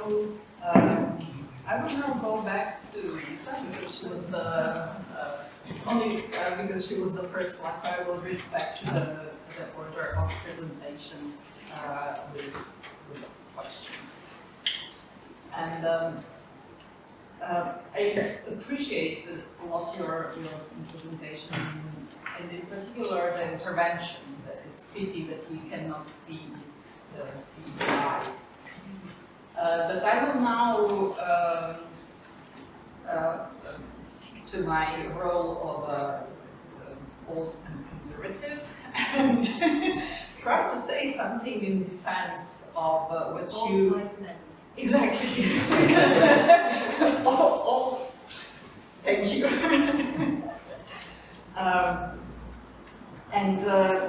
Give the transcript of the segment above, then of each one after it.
So I will now go back to Lisa because she was the only because she was the first one. So I will respect the order of presentations with questions. And I appreciate a lot your presentation, and in particular the intervention. It's pity that we cannot see it live. But I will now stick to my role of old and conservative and try to say something in defense of what you... White men. Exactly. Thank you. And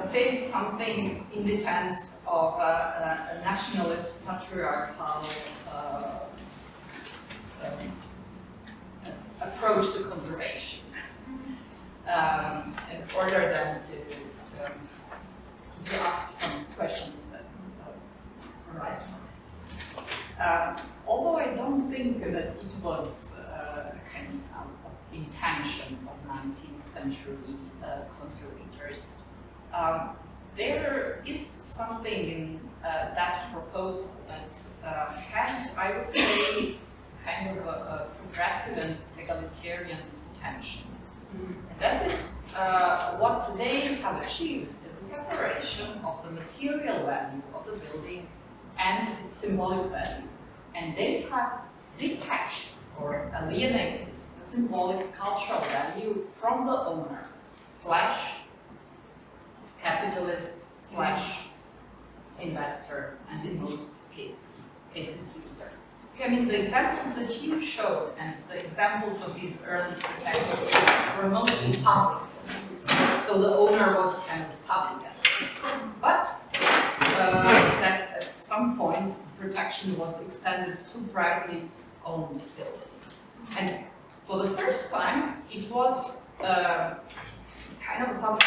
say something in defense of a nationalist, patriarchal approach to conservation, in order then to ask some questions that arise from it. Although I don't think that it was a kind of intention of 19th century conservators. There is something in that proposal that has, I would say, kind of a progressive and egalitarian tensions. And that is what they have achieved, is a separation of the material value of the building and its symbolic value. And they have detached or alienated the symbolic cultural value from the owner / capitalist / investor, and in most cases user. I mean, the examples that you showed and the examples of these early protected areas were mostly public buildings. So the owner was kind of public entity. But that at some point protection was extended to privately owned buildings. And for the first time, it was kind of some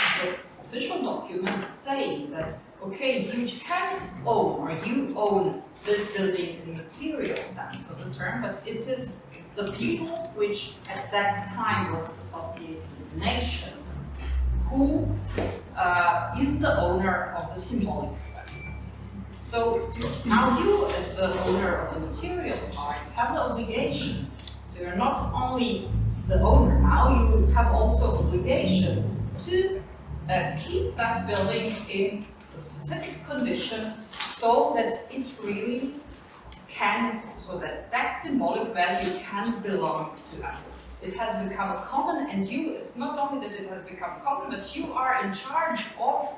official documents saying that, okay, you can't own, or you own this building in the material sense of the term, but it is the people which at that time was associated with the nation who is the owner of the symbolic value. So now you, as the owner of the material part, have the obligation. So you're not only the owner, now you have also obligation to keep that building in a specific condition so that it really can, so that that symbolic value can belong to that. It has become a common, and you, it's not only that it has become common, but you are in charge of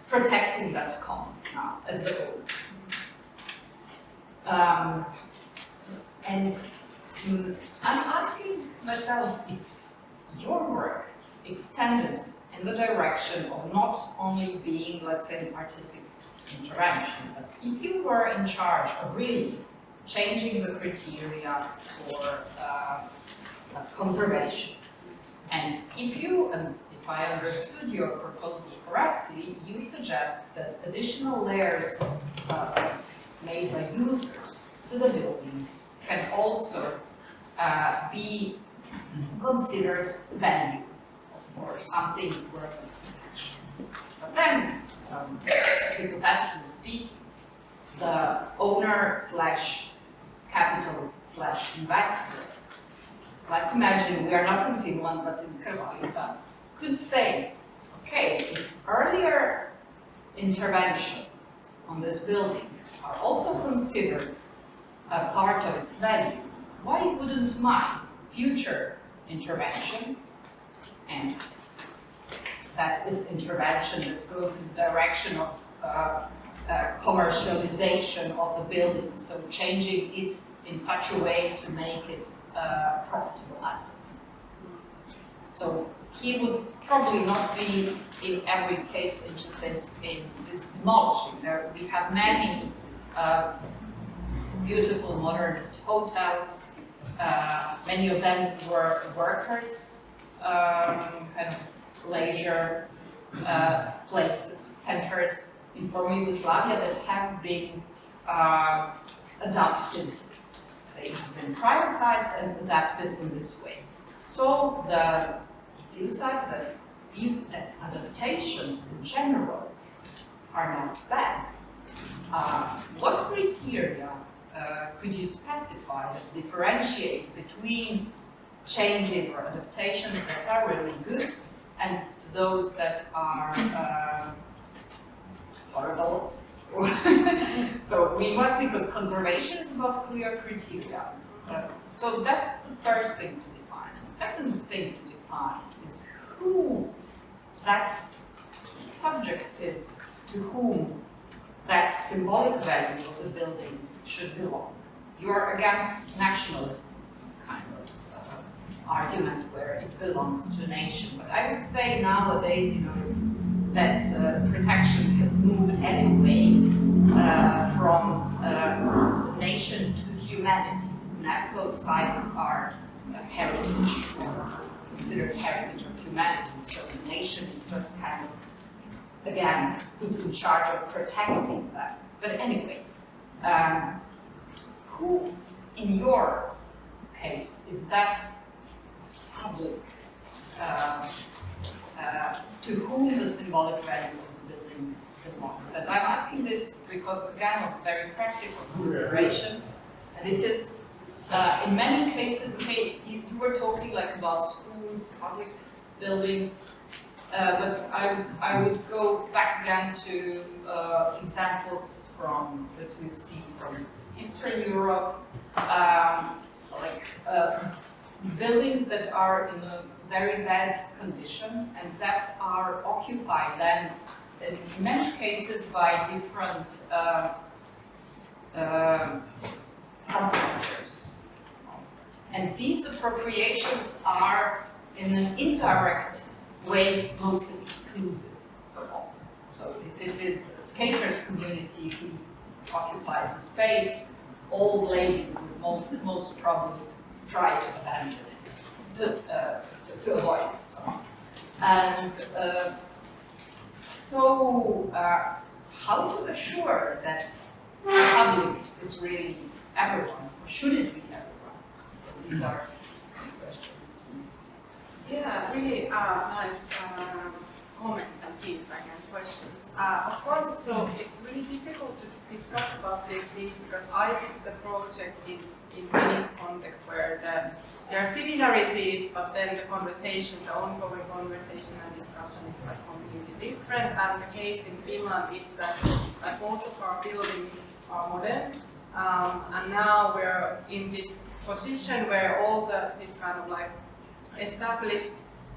protecting that common now as the owner. And I'm asking myself if your work extended in the direction of not only being, let's say, an artistic intervention, but if you were in charge of really changing the criteria for conservation, and if I understood your proposal correctly, you suggest that additional layers made by users to the building can also be considered value or something worth of protection. But then, hypothetically speaking, the owner / capitalist / investor, let's imagine we are not in Finland but in Krvavica, could say, okay, if earlier interventions on this building are also considered a part of its value, why wouldn't my future intervention, and that is intervention that goes in the direction of commercialization of the building, so changing it in such a way to make it a profitable asset. So he would probably not be in every case interested in this demolishing. We have many beautiful modernist hotels. Many of them were workers, kind of leisure centers in former Yugoslavia that have been adapted they have been prioritized and adapted in this way. So the view side that that adaptations in general are not bad. What criteria could you specify that differentiate between changes or adaptations that are really good and those that are horrible? So we must, because conservation is about clear criteria. So that's the first thing to define. And the second thing to define is who that subject is, to whom that symbolic value of the building should belong. You are against nationalist kind of argument where it belongs to a nation. But I would say nowadays, you know, it's that protection has moved anyway from nation to humanity. UNESCO sites are heritage, or considered heritage or humanity, so the nation is just kind of, again, put in charge of protecting that. But anyway, who, in your case, is that public to whom the symbolic value of the building belongs? And I'm asking this because, again, of very practical considerations, and it is, in many cases, okay, you were talking like about schools, public buildings, but I would go back again to examples that we've seen from Eastern Europe, like buildings that are in a very bad condition and that are occupied then in many cases by different subcultures. And these appropriations are in an indirect way mostly exclusive for all. So if it is a skaters community who occupies the space, old ladies will most probably try to abandon it, to avoid it. And how to assure that the public is really everyone, or should it be everyone? So these are questions. Yeah, really nice comments and feedback and questions. Of course, it's really difficult to discuss about these things because I did the project in Finnish context where there are similarities, but then the conversation, the ongoing conversation and discussion is like completely different. And the case in Finland is that most of our buildings are modern, and now we're in this position where all this kind of like established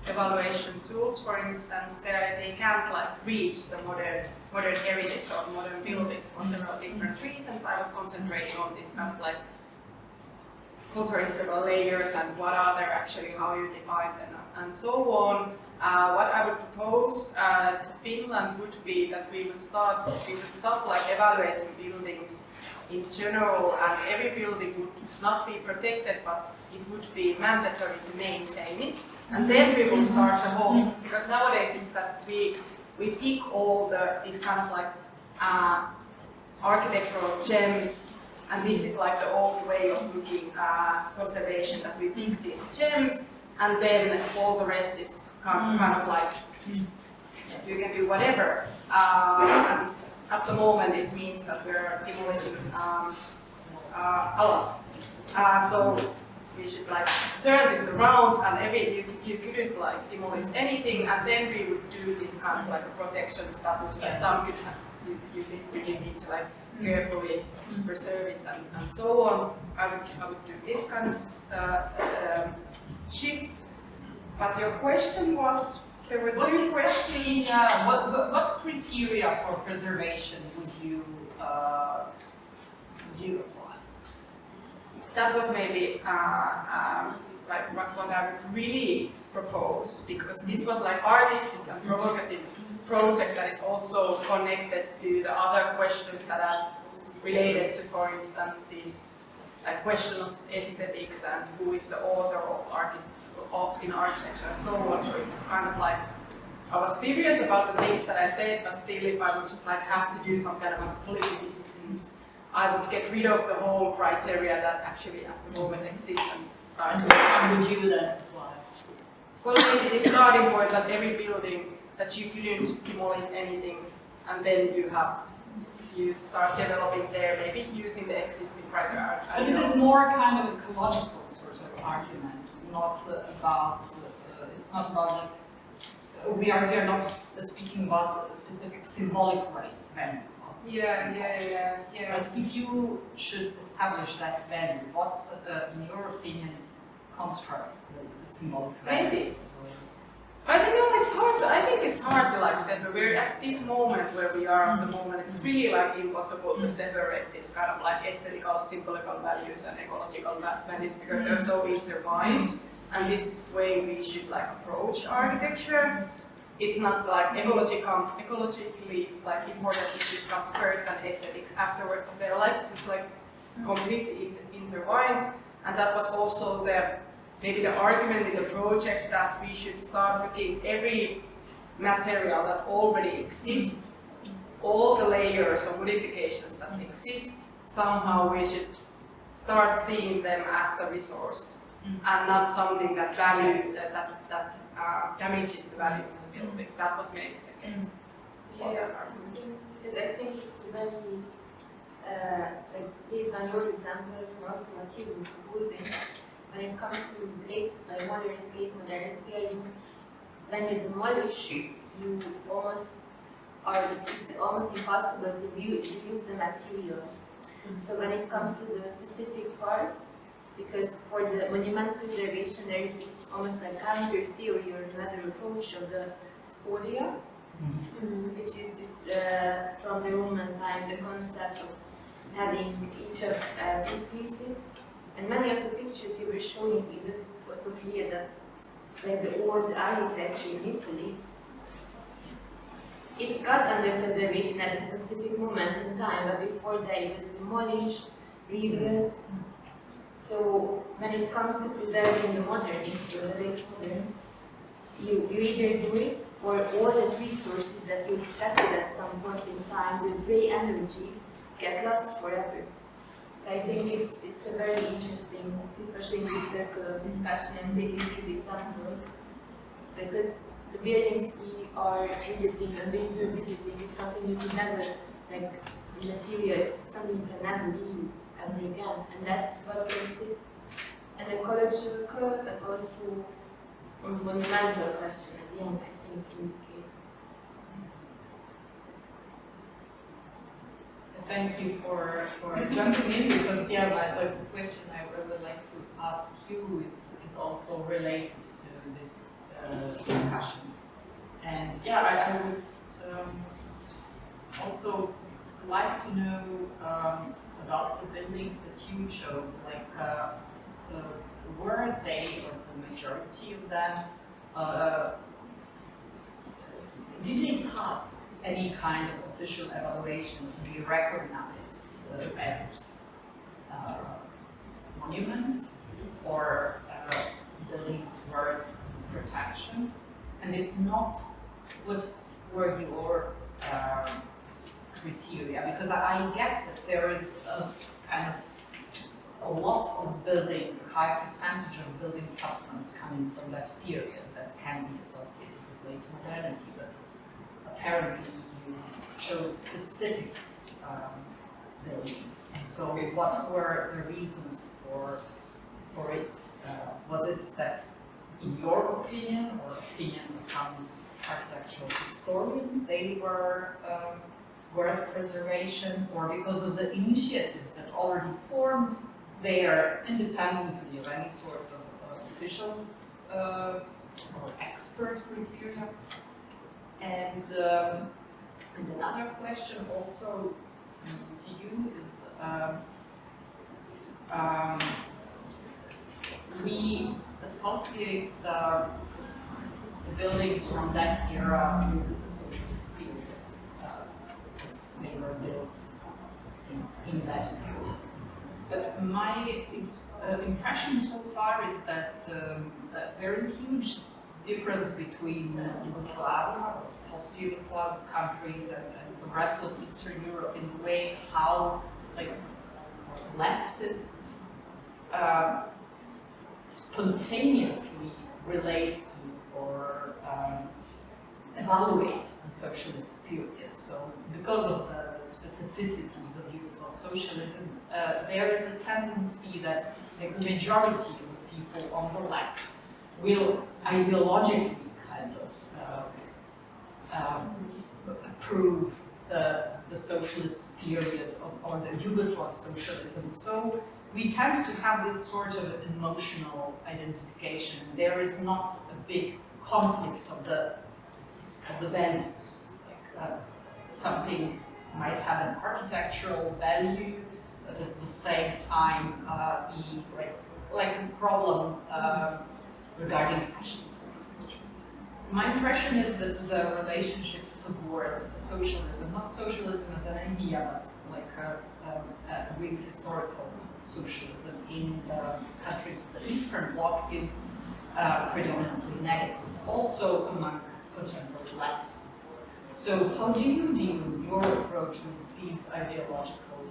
evaluation tools, for instance, they can't like reach the modern heritage or modern buildings for several different reasons. I was concentrating on this kind of like cultural historical layers and what are they actually, how you define them, and so on. What I would propose to Finland would be that we would stop like evaluating buildings in general, and every building would not be protected, but it would be mandatory to maintain it. And then we will start the whole, because nowadays it's that we pick all these kind of like architectural gems, and this is like the old way of looking conservation, that we pick these gems, and then all the rest is kind of like, you can do whatever. And at the moment it means that we're demolishing a lot. So we should like turn this around, and you couldn't like demolish anything, and then we would do this kind of like a protection status that some could have, you think we need to like carefully preserve it and so on. I would do this kind of shift. But your question was, there were two questions. What criteria for preservation would you apply? That was maybe like what I would really propose, because this was like artistic and provocative project that is also connected to the other questions that are related to, for instance, this question of aesthetics and who is the author of in architecture and so on. So it was kind of like, I was serious about the things that I said, but still if I would like have to do some kind of policy decisions, I would get rid of the whole criteria that actually at the moment exists and start And how would you then apply? well, maybe the starting point that every building that you couldn't demolish anything, and then you start developing there, maybe using the existing criteria. But it is more kind of ecological sort of argument, not about. It's not about. We are here not speaking about a specific symbolic value. Yeah. But if you should establish that value, what, in your opinion, constructs the symbolic value? Maybe. I don't know, it's hard to, I think it's hard to like separate. We're at this moment where we are at the moment, it's really like impossible to separate this kind of like aesthetical, symbolical values and ecological values because they're so intertwined. And this is the way we should like approach architecture. It's not like ecologically like important issues come first and aesthetics afterwards. And they're like just like completely intertwined. And that was also maybe the argument in the project that we should start looking every material that already exists, all the layers of modifications that exist, somehow we should start seeing them as a resource and not something that damages the value of the building. That was maybe the case. Yeah, because I think it's very like based on your examples and also what you were proposing. When it comes to modernist, late modernist buildings, when you demolish, you almost it's almost impossible to use the material. So when it comes to the specific parts, because for the monument preservation there is this almost like counter theory or another approach of the spolia, which is this from the Roman time, the concept of having each of two pieces. And many of the pictures you were showing, it was so clear that, like the old architecture in Italy, it got under preservation at a specific moment in time, but before that it was demolished, rebuilt. So when it comes to preserving the modernist or the late modern, you either do it or all the resources that you extracted at some point in time, the grey energy, get lost forever. I think it's a very interesting, especially in this circle of discussion and taking these examples, because the buildings we are visiting and being revisiting, it's something you can never, like material, something you can never reuse ever again, and that's what makes it an ecological but also a monumental question at the end, I think, in this case. Thank you for jumping in, because the question I would like to ask you is also related to this discussion. And I would also like to know about the buildings that you chose, like were they, or the majority of them, did they pass any kind of official evaluation to be recognized as monuments or buildings worth protection? And if not, what were your criteria? Because I guess that there is a kind of lots of building, high percentage of building substance coming from that period that can be associated with late modernity, but apparently you chose specific buildings. So what were the reasons for it? Was it that, in your opinion, or opinion of some architectural historian, they were worth preservation, or because of the initiatives that already formed there independently of any sort of official or expert criteria? And another question also to you is, we associate the buildings from that era with the socialist period, as they were built in that period. But my impression so far is that there is a huge difference between Yugoslavia, post-Yugoslav countries, and the rest of Eastern Europe in the way how like leftists spontaneously relate to or evaluate the socialist period. So because of the specificities of Yugoslav socialism, there is a tendency that like, the majority of the people on the left will ideologically kind of approve the socialist period or the Yugoslav socialism. So we tend to have this sort of emotional identification. There is not a big conflict of the values. Like something might have an architectural value, but at the same time be like a problem regarding fascism. My impression is that the relationship toward socialism, not socialism as an idea, but like a really historical socialism in the countries of the Eastern Bloc is predominantly negative, also among contemporary leftists. So how do you deal with your approach with these ideological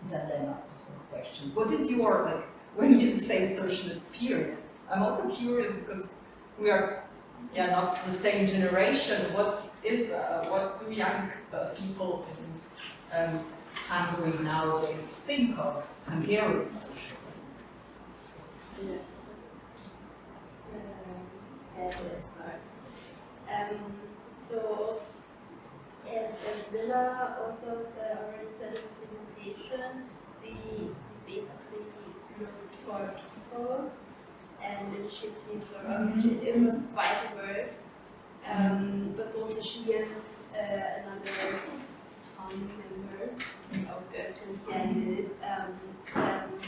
dilemmas or questions? What is your, like, when you say socialist period? I'm also curious because we are not the same generation. What do young people in Hungary nowadays think of Hungarian socialism? Yes. So, as Lila also already said in the presentation, we basically looked for people and initiatives or it was quite a word, but also she and another family member of the Sine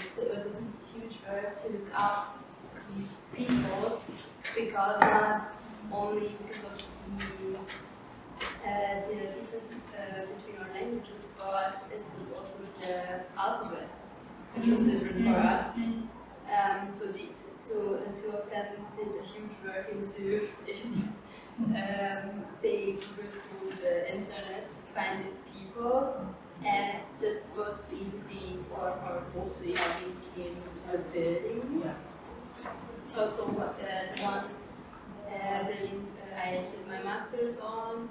so it was a huge work to look up these people, because not only because of the difference between our languages, but it was also the alphabet, which was different for us. So the two of them did a huge work into it. They went through the internet to find these people, and that was basically or mostly how we came to our buildings. Also, what the one building I did my master's on,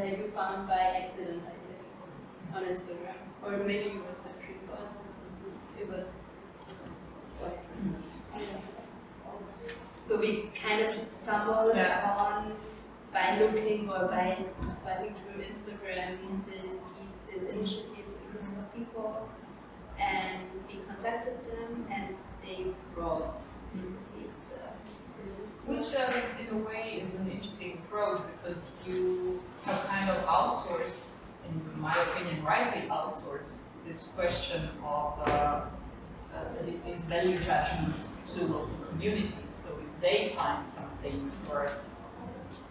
you found by accident, I think, on Instagram, or maybe you were searching, but it was. So we kind of just stumbled upon by looking or by swiping through Instagram these initiatives and groups of people, and we contacted them, and they brought basically the Which in a way is an interesting approach, because you have kind of outsourced, in my opinion, rightly outsourced this question of these value judgments to local communities. So if they find something worth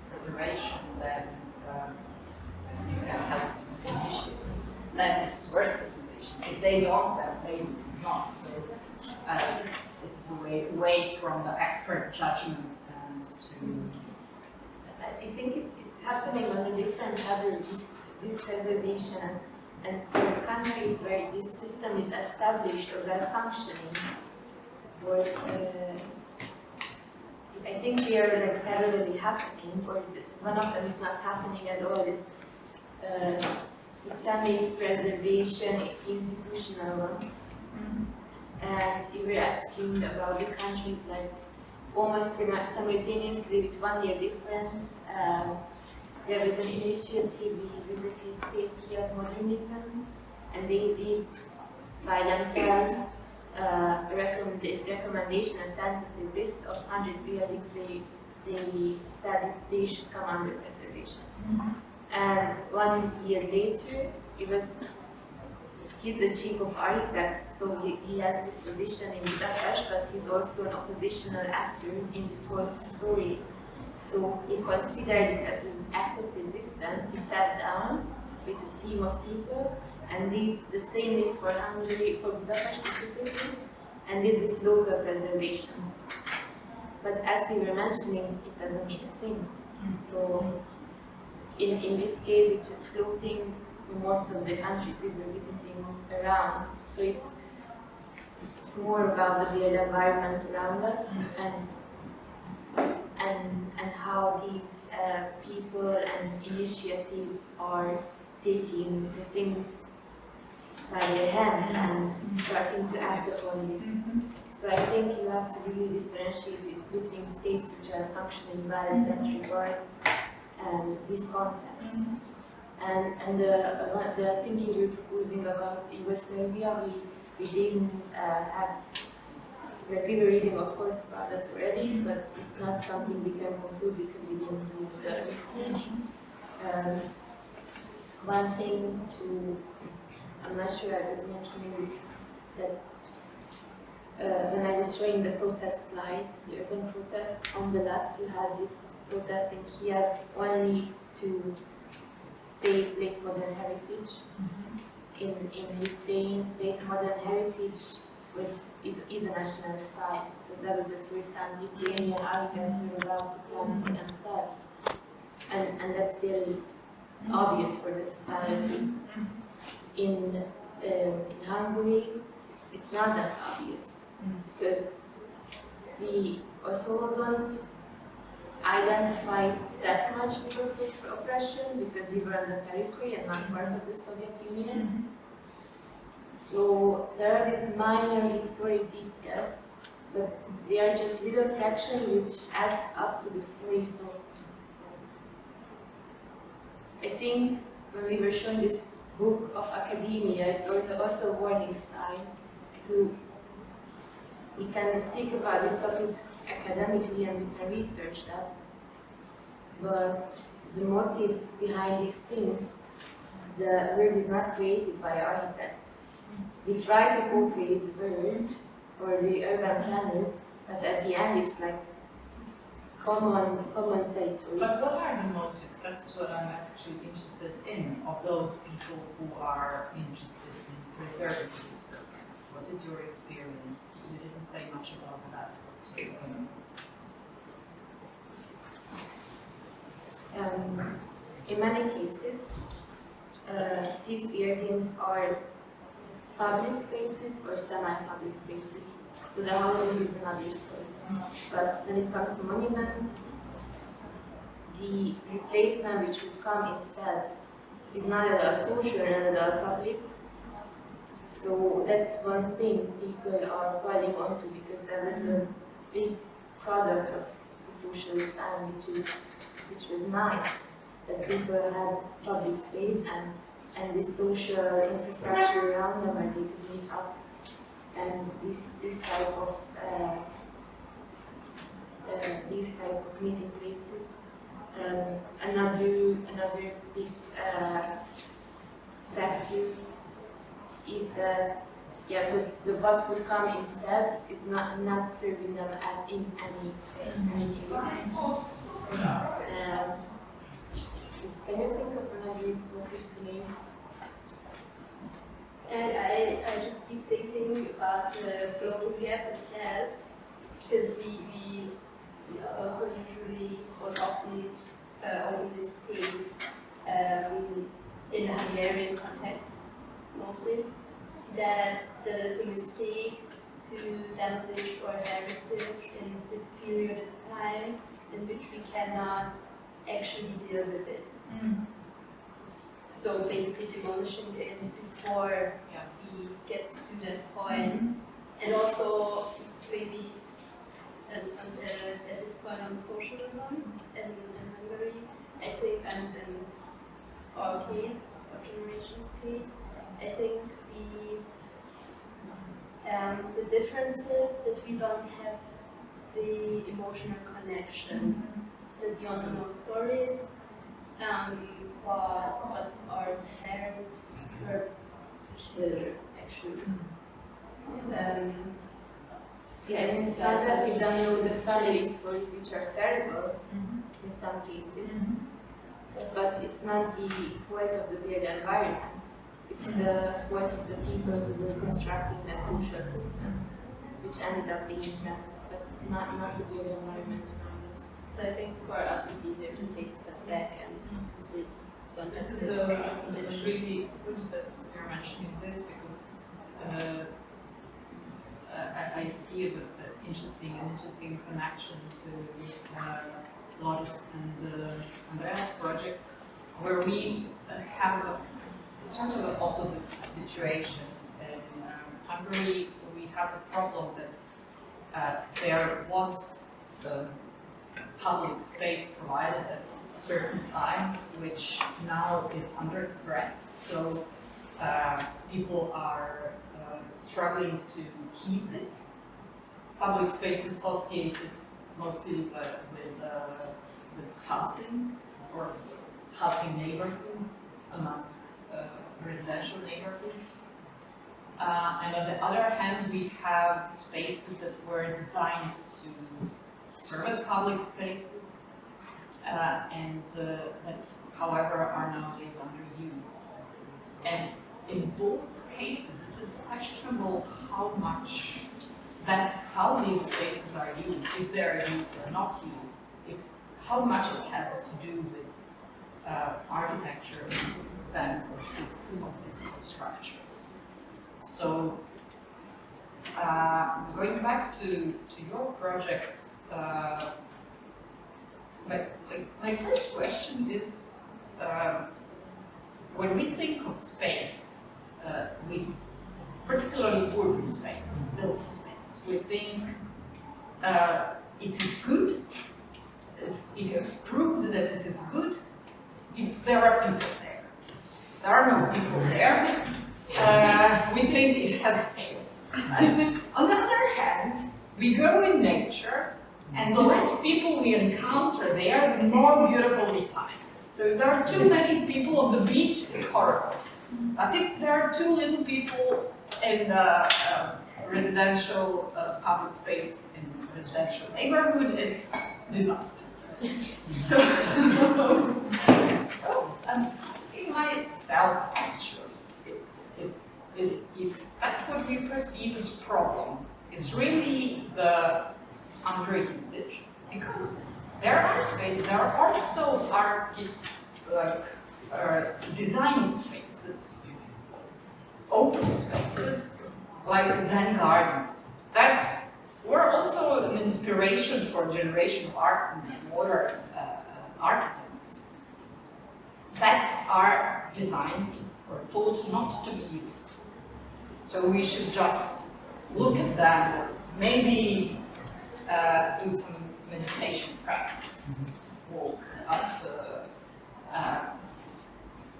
preservation, then you can help these initiatives. Then it is worth preservation. If they don't, then maybe it is not. So it is a way from the expert judgments and to. I think it's happening on a different level. This preservation. And for countries where this system is established or well functioning, or I think they are like parallelly happening, or one of them is not happening at all. This systemic preservation, institutional one. And you were asking about the countries like almost simultaneously with 1 year difference. There was an initiative, we visited Safety of Modernism, and they did by themselves a recommendation and tentative list of 100 buildings they said they should come under preservation. And 1 year later, he's the chief of architects, so he has this position in Budapest, but he's also an oppositional actor in this whole story. So he considered it as an act of resistance. He sat down with a team of people and did the same list for Hungary, for Budapest specifically, and did this local preservation. But as we were mentioning, it doesn't mean a thing. So in this case, it's just floating in most of the countries we were visiting around. So it's more about the built environment around us and how these people and initiatives are taking the things by their hand and starting to act upon this. So I think you have to really differentiate between states which are functioning well in that regard and this context. And the thing you were proposing about Yugoslavia, we didn't have, like we were reading of course about that already, but it's not something we can conclude because we didn't do the research. One thing I'm not sure I was mentioning this, that when I was showing the protest slide, the urban protest, on the left you had this protest in Kiev only to save late modern heritage. In Ukraine, late modern heritage is a national style, because that was the first time Ukrainian architects were allowed to plan for themselves. And that's still obvious for the society. In Hungary, it's not that obvious, because we also don't identify that much with oppression, because we were on the periphery and not part of the Soviet Union. So there are these minor historic details, but they are just little fractions which add up to the story. So I think when we were showing this book of academia, it's also a warning sign to, we can speak about these topics academically and we can research that, but the motives behind these things, the world is not created by architects. We try to co-create the world or the urban planners, but at the end it's like common territory. But what are the motives? That's what I'm actually interested in, of those people who are interested in preserving these programs. What is your experience? You didn't say much about that. In many cases, these buildings are public spaces or semi-public spaces. So the housing is another story. But when it comes to monuments, the replacement which would come instead is neither a social nor a public. So that's one thing people are holding on to, because there was a big product of the socialist time, which was nice, that people had public space and this social infrastructure around them where they could meet up, and this type of meeting places. Another big factor is that so the what would come instead is not serving them in any case. Can you think of another motive to name? And I just keep thinking about the photograph itself, because we also usually or often only state in a Hungarian context mostly that it's a mistake to demolish our heritage in this period of time in which we cannot actually deal with it. So basically demolishing it before we get to that point. And also maybe at this point on socialism in Hungary, I think, and in our case, our generation's case, I think the difference is that we don't have the emotional connection, because we only know stories, but our parents were children, actually. And it's not that we don't know the family stories, which are terrible in some cases, but it's not the fault of the built environment. It's the fault of the people who were constructing that social system, which ended up being that, but not the built environment around us. So I think for us it's easier to take a step back and This is really good that you're mentioning this because I see an interesting connection to Loris and Andreas project, where we have a sort of an opposite situation. In Hungary, we have a problem that there was the public space provided at a certain time, which now is under threat. So people are struggling to keep it. Public space associated mostly with housing or housing neighborhoods among residential neighborhoods. And on the other hand, we have spaces that were designed to serve as public spaces and that, however, are nowadays underused. And in both cases, it is questionable how these spaces are used, if they are used or not used, how much it has to do with architecture in the sense of physical structures. So, going back to your project, my first question is, when we think of space, particularly urban space, built space, we think it is good, it is proved that it is good if there are people there. There are no people there, we think it has failed. On the other hand, we go in nature, and the less people we encounter there, the more beautiful we find. So if there are too many people on the beach, it's horrible. But if there are too little people in the residential public space in residential neighborhood, it's disaster. So I'm asking myself, actually, if that what we perceive as problem is really the underusage, because there are spaces, there are also design spaces, open spaces, like Zen gardens, that were also an inspiration for a generation of art and modern architects that are designed or thought not to be used. So we should just look at them, maybe do some meditation practice, walk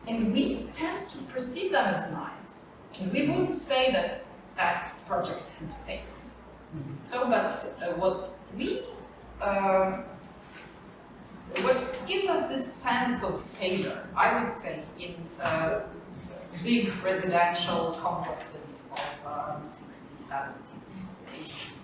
and we tend to perceive them as nice. And we wouldn't say that that project has failed. So, but what gives us this sense of failure, I would say, in big residential complexes of 60s, 70s, 80s,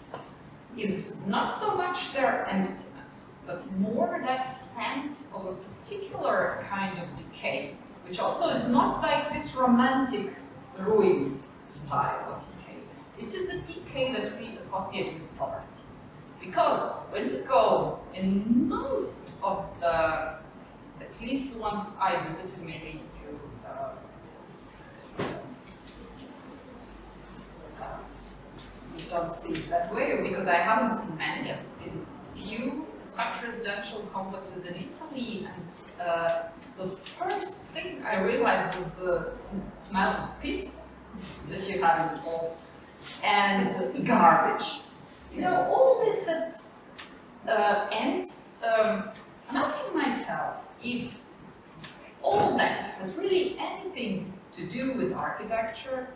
is not so much their emptiness, but more that sense of a particular kind of decay, which also is not like this romantic ruin style of decay. It is the decay that we associate with poverty. Because when we go in most of the, at least the ones I visited, maybe you don't see it that way, because I haven't seen many. I've seen few such residential complexes in Italy, and the first thing I realized was the smell of piss that you have in the hall, and garbage. You know, all this that ends. I'm asking myself if all that has really anything to do with architecture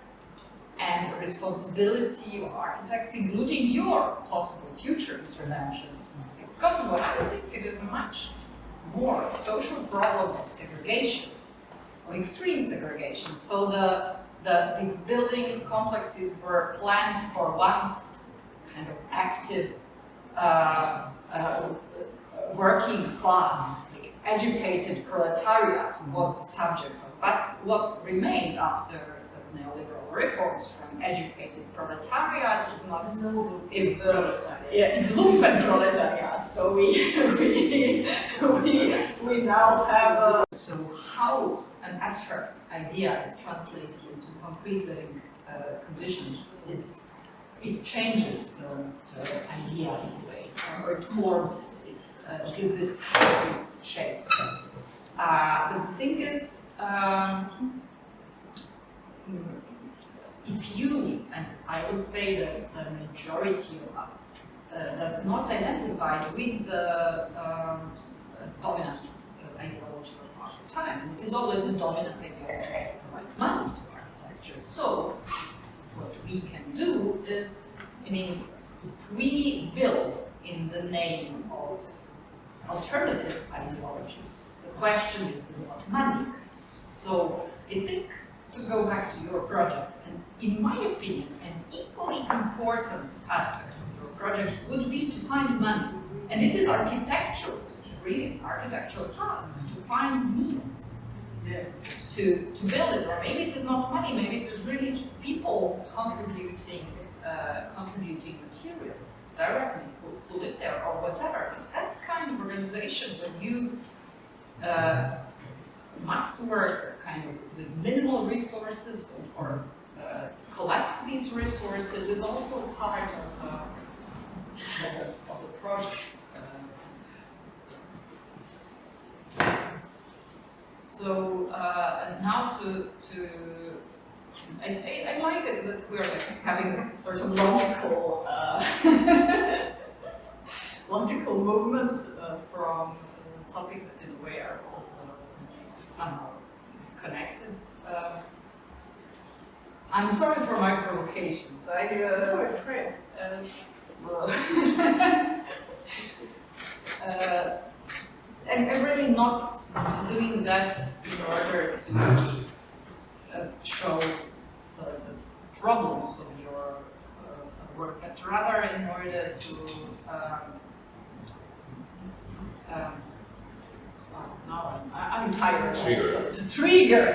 and the responsibility of architects, including your possible future interventions. Because what I think it is a much more social problem of segregation, of extreme segregation. So these building complexes were planned for once kind of active working class, educated proletariat was the subject of. But what remained after the neoliberal reforms from educated proletariat is not is lumpen proletariat. So we now have so how an abstract idea is translated into concrete living conditions, it changes the idea in a way, or it forms it, it gives it concrete shape. The thing is, if you, and I would say that the majority of us does not identify with the dominant ideological archetype, it is always the dominant ideology that provides money to architecture. So, what we can do is, I mean, if we build in the name of alternative ideologies, the question is about money. So, I think, to go back to your project, and in my opinion, an equally important aspect of your project would be to find money. And it is architectural, really an architectural task, to find means to build it. Or maybe it is not money, maybe it is really people contributing materials directly, who live there or whatever. That kind of organization, when you must work kind of with minimal resources or collect these resources, is also part of the project. So now I like it that we're like having sort of logical logical movement from a topic that in a way are all somehow connected. I'm sorry for my provocations. No, it's great. And I'm really not doing that in order to show the problems of your work, but rather in order to now I'm tired also. To trigger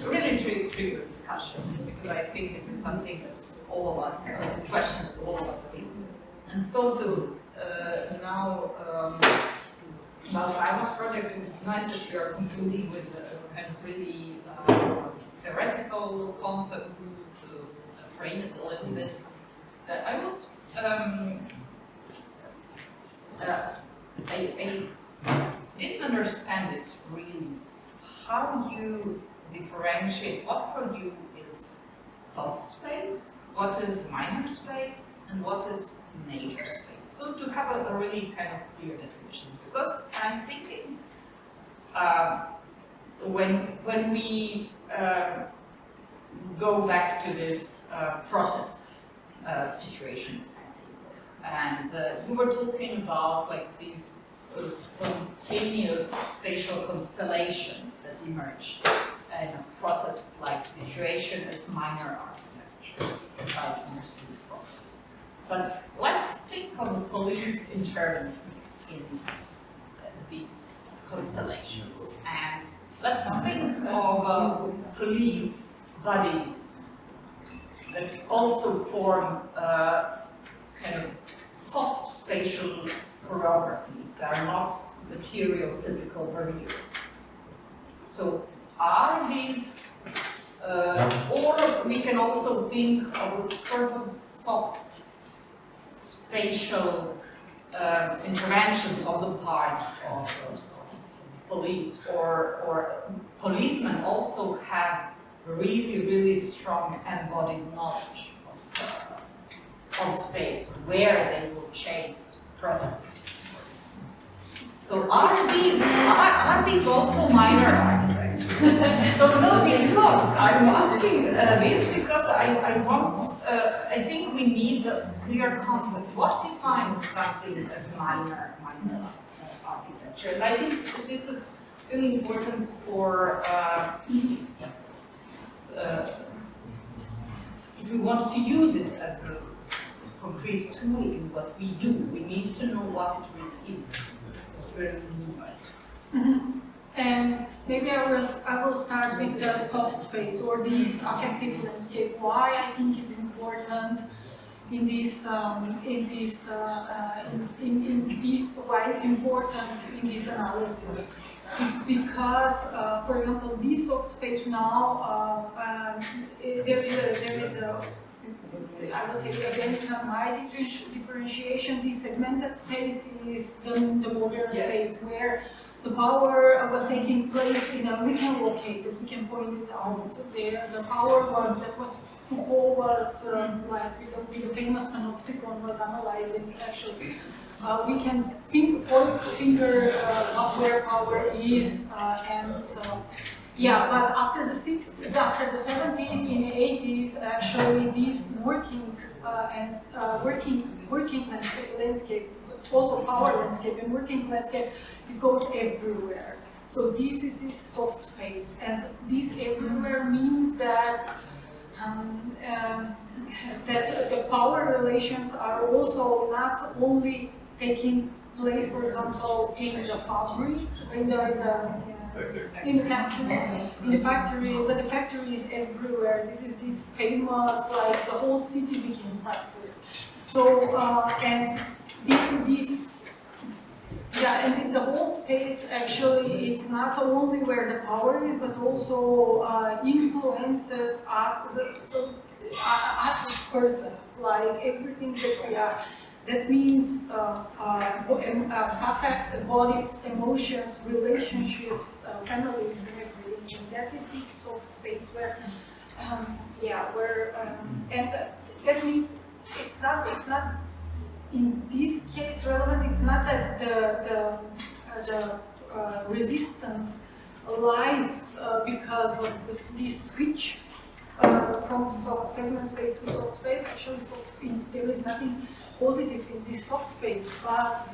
really trigger discussion, because I think it is something that all of us, questions all of us deal with. And so to now, about IMA's project, it's nice that we are concluding with kind of really theoretical concepts to frame it a little bit. I was, I didn't understand it really, how you differentiate what for you is soft space, what is minor space, and what is major space. So to have a really kind of clear definition, because I'm thinking when we go back to this protest situation, and you were talking about like these spontaneous spatial constellations that emerge in a protest-like situation as minor architectures, if I understood it properly. But let's think of the police internally in these constellations, and let's think of police bodies that also form kind of soft spatial choreography. They are not material physical barriers. So are these, or we can also think of sort of soft spatial interventions on the part of police, or policemen also have really strong embodied knowledge of space, where they will chase protest. So are these also minor architecture? So no, because I'm asking this because I want, I think we need a clear concept. What defines something as minor architecture? And I think this is really important for if we want to use it as a concrete tool in what we do, we need to know what it really is. And maybe I will start with the soft space or these affective landscape. Why I think it's important in this why it's important in this analysis. It's because, for example, this soft space now there is a I would say again it's a my differentiation. This segmented space is the modern space where the power was taking place in a, we can locate it, we can point it out. The power was Foucault was like with the famous panopticon was analyzing actually. We can point finger where power is yeah, but after the 60s, after the 70s, in the 80s, actually this working landscape, also power landscape and working landscape, it goes everywhere. So this is this soft space, and this everywhere means that that the power relations are also not only taking place, for example, in the factory, in the factory, but the factory is everywhere. This is this famous, like the whole city became factory. So and yeah, and the whole space actually is not only where the power is, but also influences us as persons, like everything that we are. That means affects, bodies, emotions, relationships, families, and everything. And that is this soft space where, and that means it's not in this case relevant. It's not that the resistance lies because of this switch from segment space to soft space. Actually, there is nothing positive in this soft space, but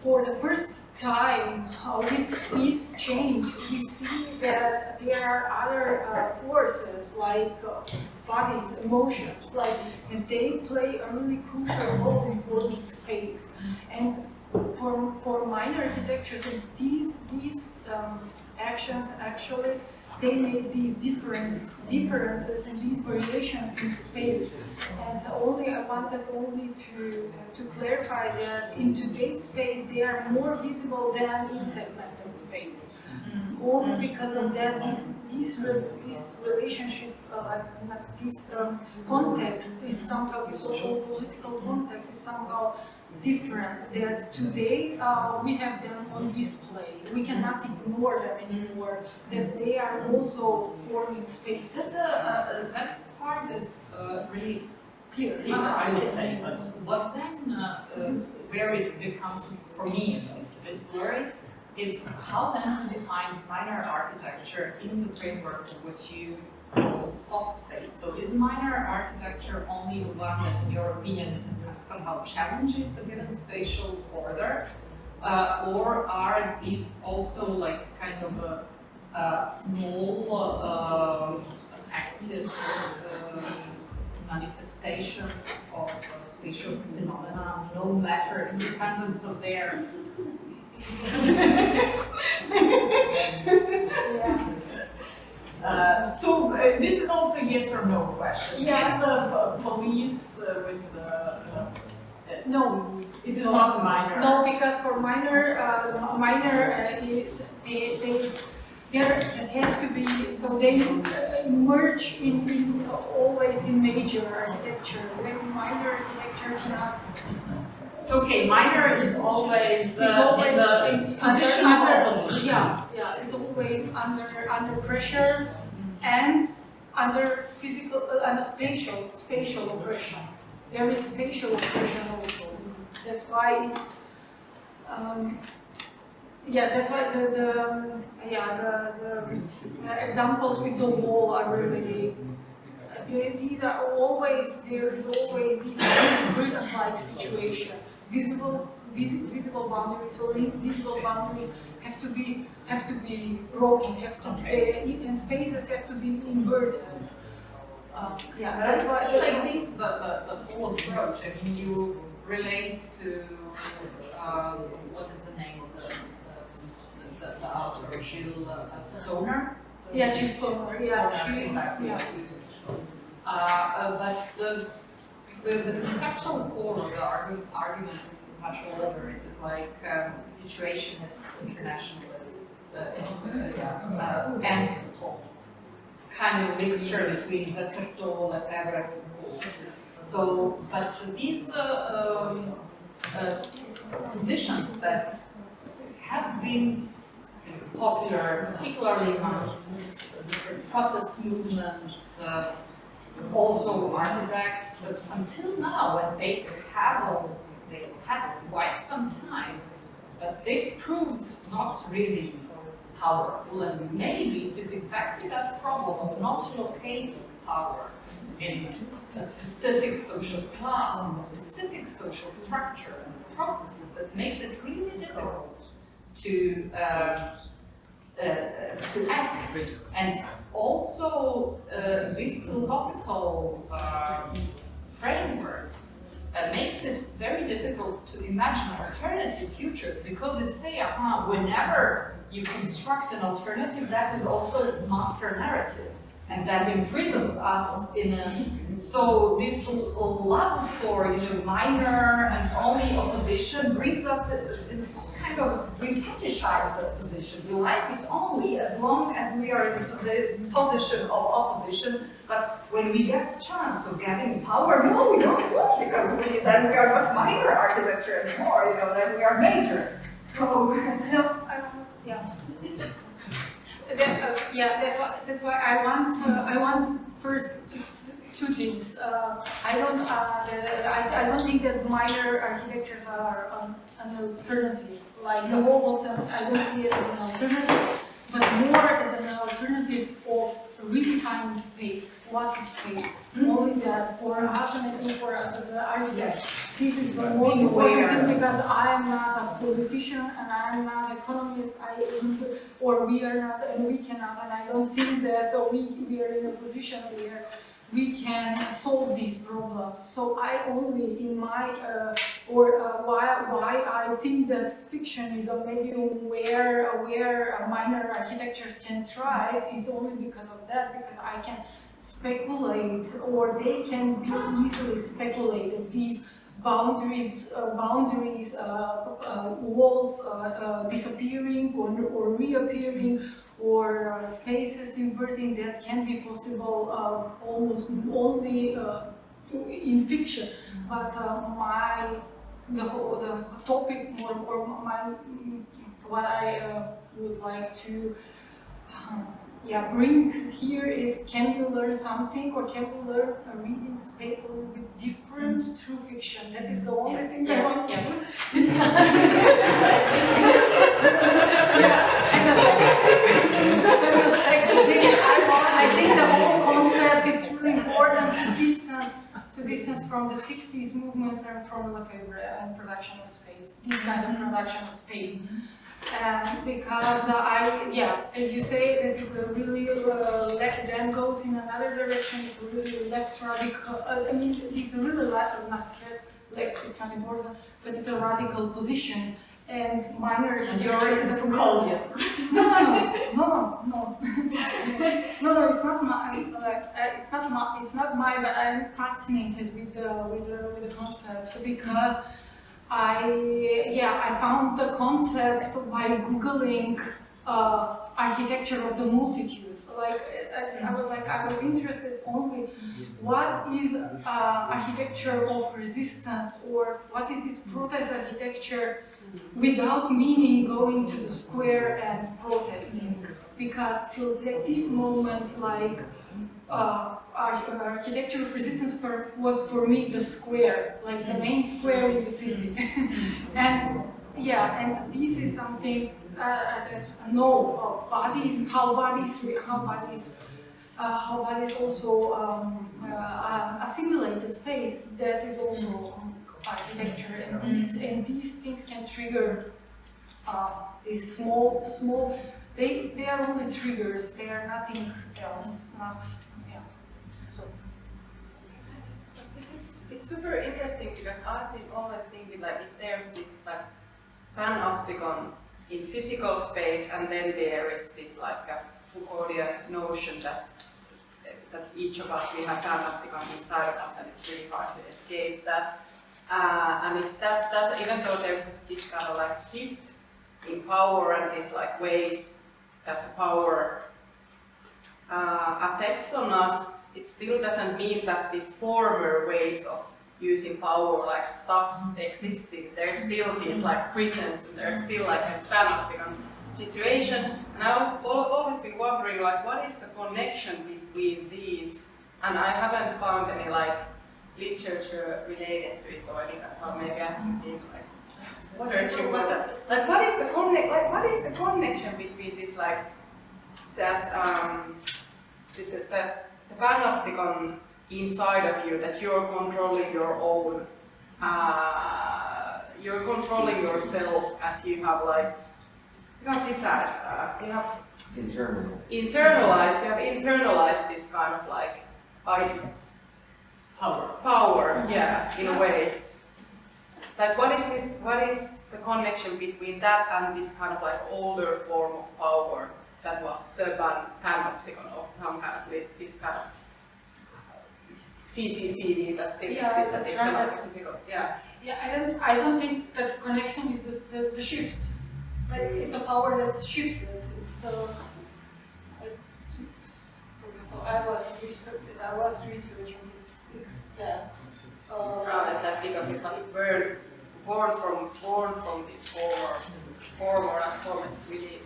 for the first time with this change, we see that there are other forces like bodies, emotions, and they play a really crucial role in forming space. And for minor architectures, and these actions actually they make these differences and these variations in space. And I wanted only to clarify that in today's space they are more visible than in segmented space. Only because of that, this relationship, this context is somehow, the social political context is somehow different, that today we have them on display. We cannot ignore them anymore, that they are also forming spaces. That part is really clear, I would say, but what then, where it becomes, for me at least, a bit blurry, is how then to define minor architecture in the framework of what you call soft space. So is minor architecture only the one that, in your opinion, somehow challenges the given spatial order, or are these also like kind of a small active manifestations of spatial phenomena, no matter independent of their so this is also a yes or no question. Yeah. The police with the no, it is not a minor. No, because for minor, there has to be, so they merge in always in major architecture. When minor architecture cannot. So, okay, minor is always, It's always in the position of opposition. Yeah, it's always under pressure and under physical, under spatial oppression. There is spatial oppression also. That's why it's, that's why the examples with the wall are really. These are always, there is always this prison-like situation. Visible boundaries or invisible boundaries have to be broken, and spaces have to be inverted. That's why like this, but the whole approach. I mean, you relate to what is the name of the author, Jill Stoner. Jill Stoner. But the conceptual core of the argument is much older. It is like situationist internationalist, and kind of mixture between Dessertol, Lefebvre, Foucault. So, but these positions that have been popular, particularly among different protest movements, also architects, but until now, and they had quite some time, but they proved not really powerful, and maybe it is exactly that problem of not locating power in a specific social class, in a specific social structure and processes that makes it really difficult to act. And also this philosophical framework makes it very difficult to imagine alternative futures, because it say, whenever you construct an alternative, that is also master narrative, and that imprisons us in a, so this love for minor and only opposition brings us in this kind of, we fetishize that position. We like it only as long as we are in a position of opposition, but when we get the chance of getting power, no, we don't want, because then we are not minor architecture anymore, then we are major. So, That's why I want first just two things. I don't think that minor architectures are an alternative. Like the whole alternative, I don't see it as an alternative, but more as an alternative of redefining space. What is space? Only that for us, and I think for us as an architect, this is the most important thing, because I am not a politician and I am not an economist, or we are not, and we cannot, and I don't think that we are in a position where we can solve these problems. So I only, in my, why I think that fiction is a medium where minor architectures can thrive is only because of that, because I can speculate, or they can be easily speculated. These boundaries, walls disappearing or reappearing, or spaces inverting, that can be possible almost only in fiction. But the topic, or what I would like to bring here is, can we learn something, or can we learn a reading space a little bit different through fiction? That is the only thing I want to do. It's not. And the second thing I think the whole concept, it's really important to distance from the 60s movement and from Lefebvre and production of space, this kind of production of space. Because as you say, that is a really then goes in another direction. It's a really left radical. It's a really it's not important, but it's a radical position. And minor architecture is Foucault. No. It's not my. It's not my. But I'm fascinated with the concept, because I found the concept by Googling architecture of the multitude. I was interested only what is architecture of resistance, or what is this protest architecture without meaning going to the square and protesting. Because till this moment, architecture of resistance was for me the square, like the main square in the city. and this is something bodies, how bodies also assimilate the space. That is also architecture, and these things can trigger these small. They are only triggers. They are nothing else. It's super interesting, because I've been always thinking, if there's this panopticon in physical space, and then there is this a Foucauldian notion that that each of us, we have panopticon inside of us, and it's really hard to escape that. And that does, even though there's this kind of like shift in power and these like ways that the power affects on us, it still doesn't mean that these former ways of using power like stops existing. There's still these like prisons, and there's still like this panopticon situation. And I've always been wondering like what is the connection between these, and I haven't found any like literature related to it, or maybe I have been like searching for that. Like what is the connection between this like the panopticon inside of you, that you're controlling your own, you're controlling yourself as you have like, you have internalized this kind of like idea. Power, yeah, in a way. Like what is the connection between that and this kind of like older form of power that was the panopticon, or some kind of this kind of CCTV that still exists at this kind of physical, yeah. Yeah, I don't think that connection is the shift. Like it's a power that's shifted. It's like, for example, I was researching this. That because it was born from this former it's really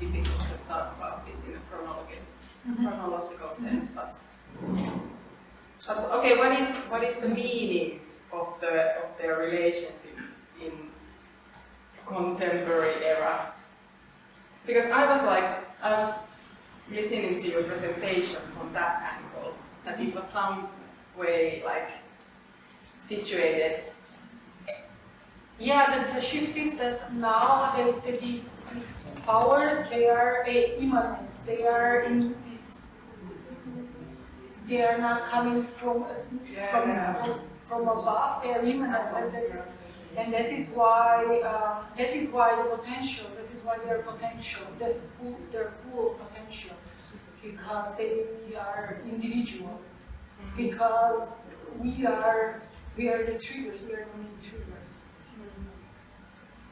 difficult to talk about this in a chronological sense, but okay, what is the meaning of their relationship in contemporary era? Because I was listening to your presentation from that angle, that it was some way like situated. Yeah, the shift is that now these powers, they are immanent. They are in this. They are not coming from above. They are immanent, and that is why the potential. That is why they are potential. They're full of potential, because they are individual. Because we are the triggers. We are the main triggers.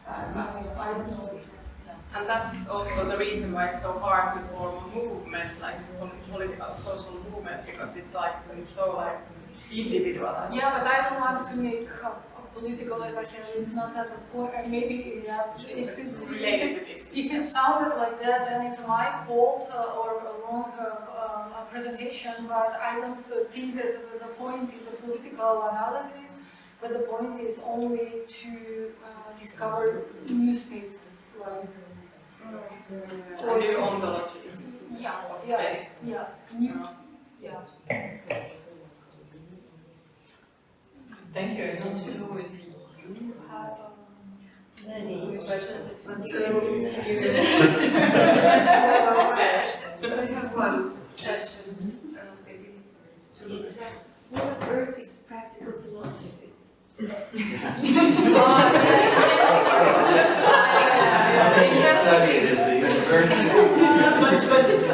I don't know. And that's also the reason why it's so hard to form a movement, like political, social movement, because it's so like individualized. Yeah, but I don't want to make political, as I said. It's not at the point. Maybe if it's related to this. If it sounded like that, then it's my fault or a wrong presentation. But I don't think that the point is a political analysis. But the point is only to discover new spaces, like or new ontologies. Yeah, of space. Yeah, new. Yeah. Thank you. I don't know if you have many, but it's I have one question, maybe to Lisa. What on earth is practical philosophy? Studied at the university. but it is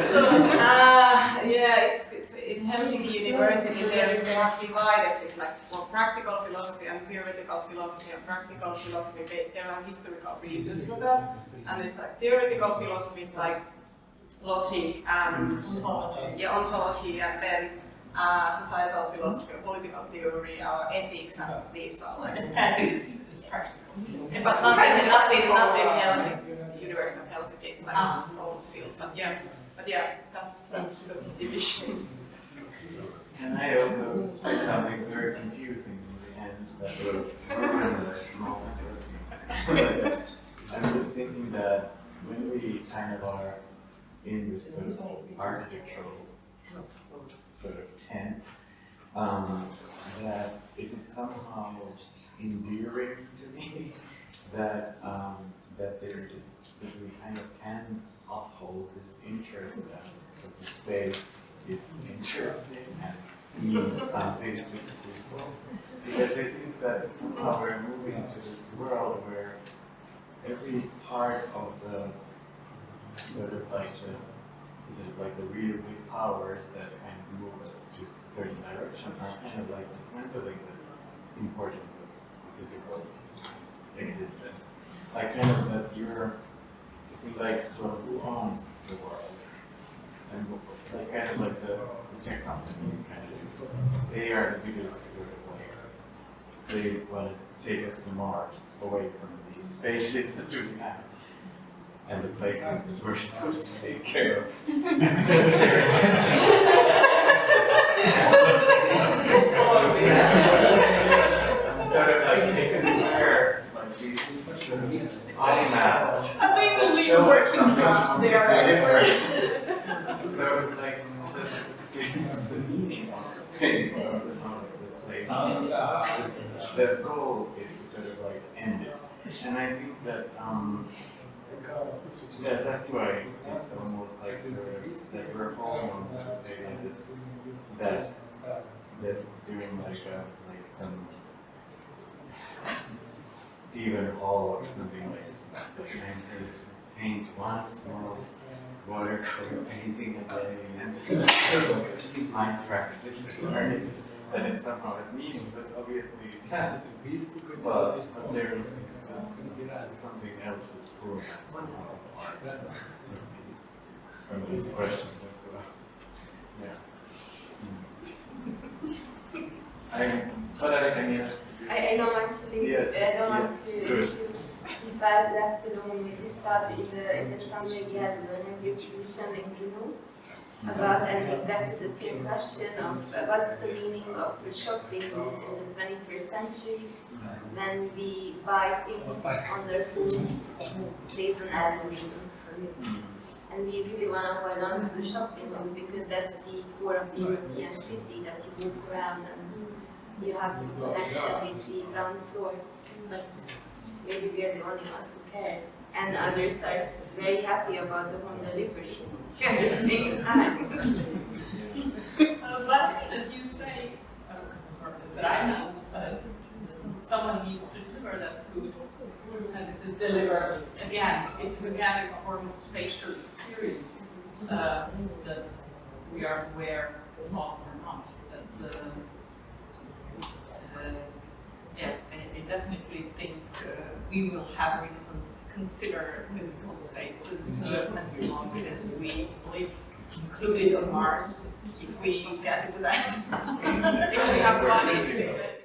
it's in Helsinki University. They have divided this like for practical philosophy and theoretical philosophy. And practical philosophy, there are historical reasons for that. And it's like theoretical philosophy is like logic and ontology, and then societal philosophy, or political theory, or ethics, and these are like aesthetics is practical. but not in Helsinki, University of Helsinki. It's like this old field, but yeah, that's the division. And I also said something very confusing in the end that will ruin the moment. I'm just thinking that when we kind of are in this sort of architectural sort of tent, that it is somehow endearing to me that that we kind of can uphold this interest that the space is interesting and means something to people. Because I think that somehow we're moving to this world where every part of the sort of like the is it like the real big powers that kind of move us to a certain direction are kind of like dismantling the importance of physical existence. Like kind of that you're, if we like, well, who owns the world? And like kind of like the tech companies kind of, they are the biggest sort of like, they want to take us to Mars, away from these spaces that we have, and the places that we're supposed to take care of. That's their intention. Sort of like, because we're like these eye masks that show us something different. So like the meaning of space, of the place, the goal is to sort of like end it. And I think that yeah, that's why it's almost like sort of that we're all to say that doing like some Stephen Hall or something like paint one small watercolor painting a day and my practice and learning that it somehow has meaning, because obviously it has, but there is something else is pulling us somehow apart from these questions as well. Yeah. I mean, I don't want to leave, I don't want to if I've left alone with this thought. In the summer we had an exhibition in Pula about exactly the same question of what's the meaning of the shopping malls in the 21st century when we buy things on their phone based on algorithm. And we really want to hold on to the shopping malls because that's the core of the European city, that you move around and you have the connection with the ground floor. But maybe we are the only ones who care. And others are very happy about the home delivery at the same time. But as you say, that I know, someone needs to deliver that food, and it is delivered again. It's again a form of spatial experience that we are aware of or not. Yeah, I definitely think we will have reasons to consider physical spaces as long as we live included on Mars, if we get into that. If we have money.